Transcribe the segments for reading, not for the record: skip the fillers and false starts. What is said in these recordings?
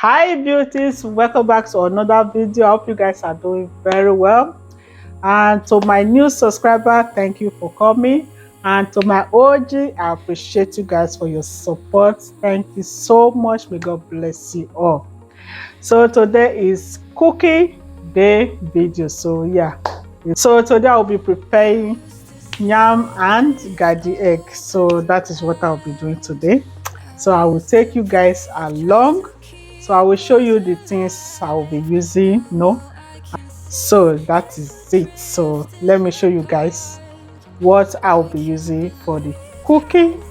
Hi beauties, welcome back to another video. I hope you guys are doing very well. And to my new subscriber, thank you for coming. And to my OG, I appreciate you guys for your support. Thank you so much. May God bless you all. So today is cooking day video. So yeah, so today I'll be preparing yam and garden egg. So that is what I'll be doing today. So I will take you guys along. So I will show you the things I will be using. So that is it. So let me show you guys what I'll be using for the cooking,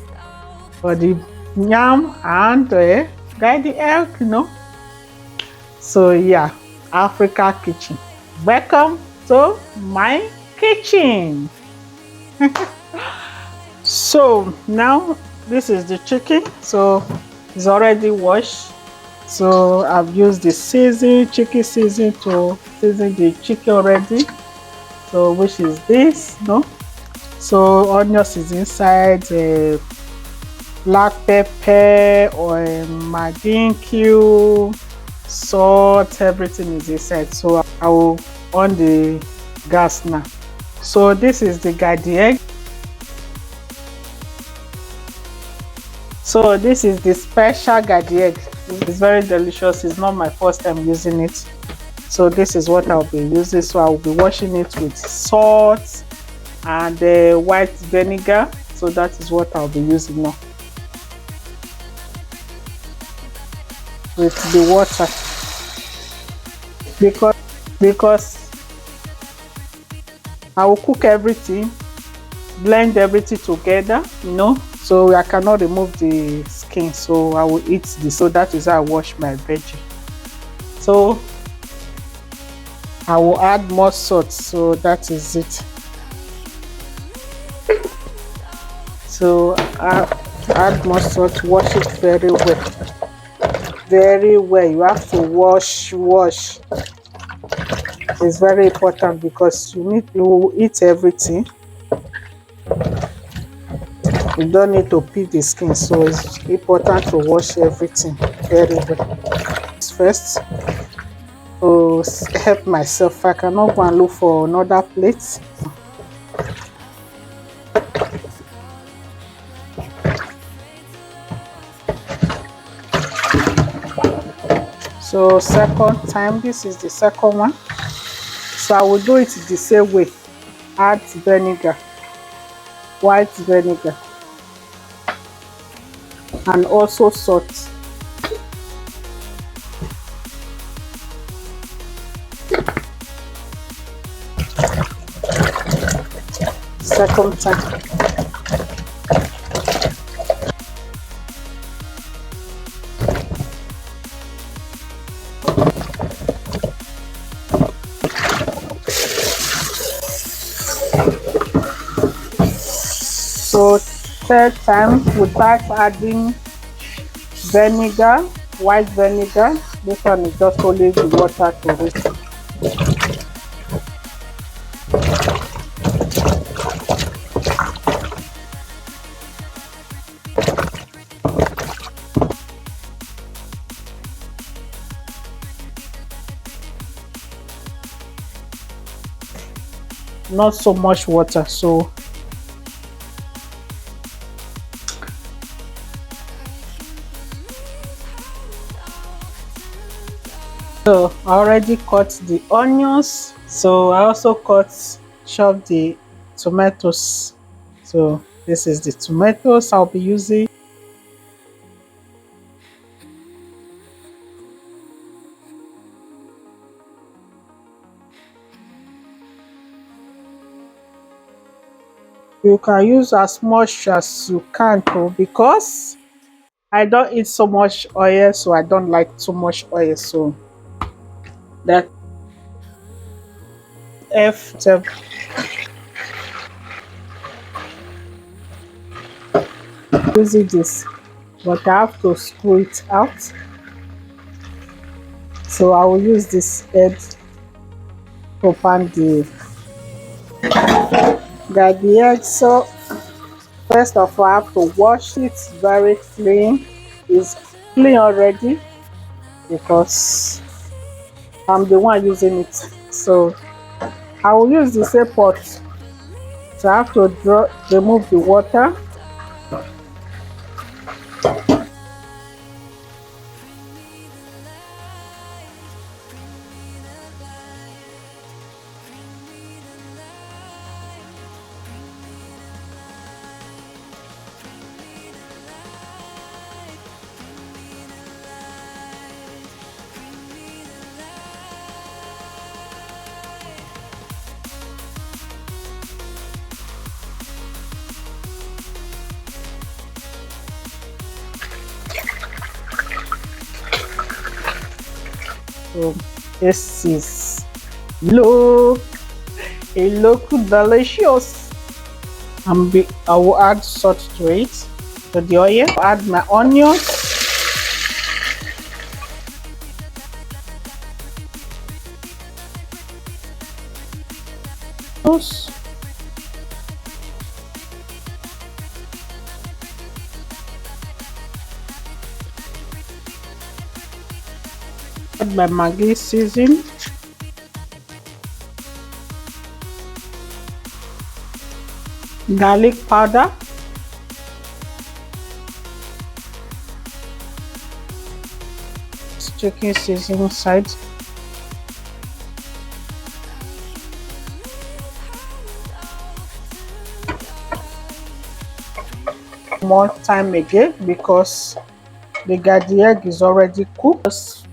for the yam and garden egg. So yeah, Africa kitchen. Welcome to my kitchen. So now this is the chicken. So it's already washed. So I've used the chicken season to season the chicken already. So which is this. So onions is inside, black pepper or Maggi cube, salt, everything is inside. So I will on the gas now. So this is the garden egg. So this is the special garden egg. It's very delicious. It's not my first time using it. So this is what I'll be using. So I'll be washing it with salt and white vinegar. So that is what I'll be using now. With the water. Because I will cook everything, blend everything together, so I cannot remove the skin, so I will eat this. So that is how I wash my veggie. So I will add more salt. So that is it. So I add more salt. Wash it very well. You have to wash. It's very important because you eat everything. You don't need to peel the skin, so it's important to wash everything very well. First, to help myself, I cannot go and look for another plate. So second time, this is the second one. So I will do it the same way. Add vinegar, white vinegar, and also salt. Second time. So third time, without adding vinegar, white vinegar. This one is just only the water to it. Not so much water. So I already cut the onions. So I also chopped the tomatoes. So this is the tomatoes I'll be using. You can use as much as you can too, because I don't eat so much oil, so I don't like too much oil. So that F using this, but I have to screw it out. So I will use this head to pan the egg. So first of all, I have to wash it very clean. It's clean already. because I'm the one using it. So I will use the same pot. So I have to remove the water. So this is look, it look delicious. I will add salt to it, to the oil. I'll add my onions. Add my Maggi season. Garlic powder. Chicken seasoning side. More time again because the garlic egg is already cooked. Just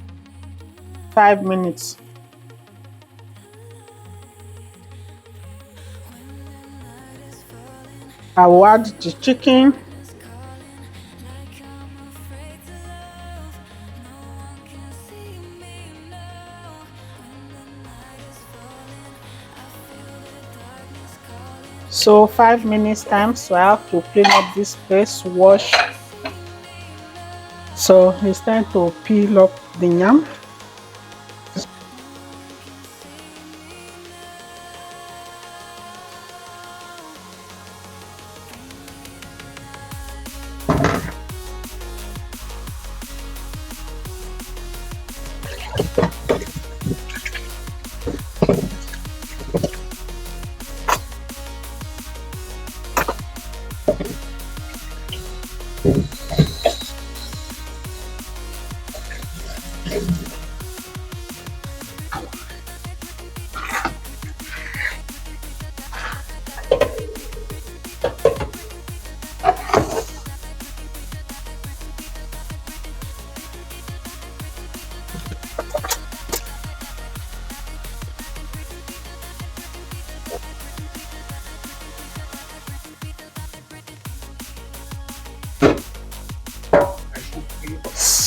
5 minutes. I will add the chicken. So 5 minutes time, so I have to clean up this place, wash. So it's time to peel up the yam.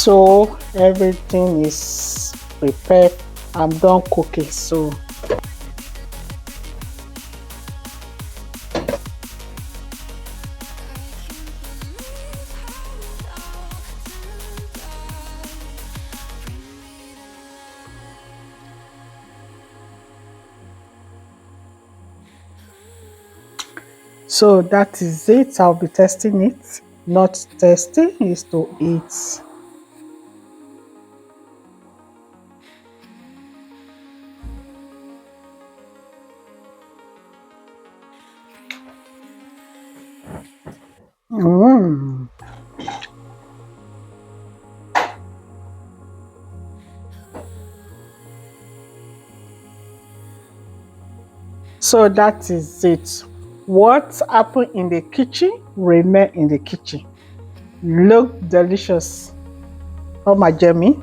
So everything is prepared. I'm done cooking. So that is it. I'll be testing it. Not testing is to eat. So that is it. What happened in the kitchen remain in the kitchen. Look delicious. Oh my Jamie.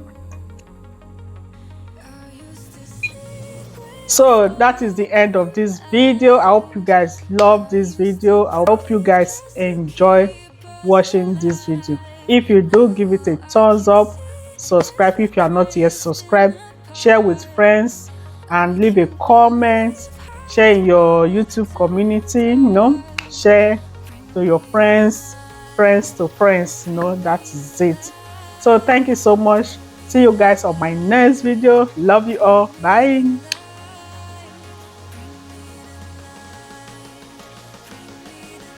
So that is the end of this video. I hope you guys love this video. I hope you guys enjoy watching this video. If you do, give it a thumbs up, subscribe if you are not yet subscribed, share with friends, and leave a comment. Share in your YouTube community, share to your friends to friends, that is it. So thank you so much. See you guys on my next video. Love you all. Bye.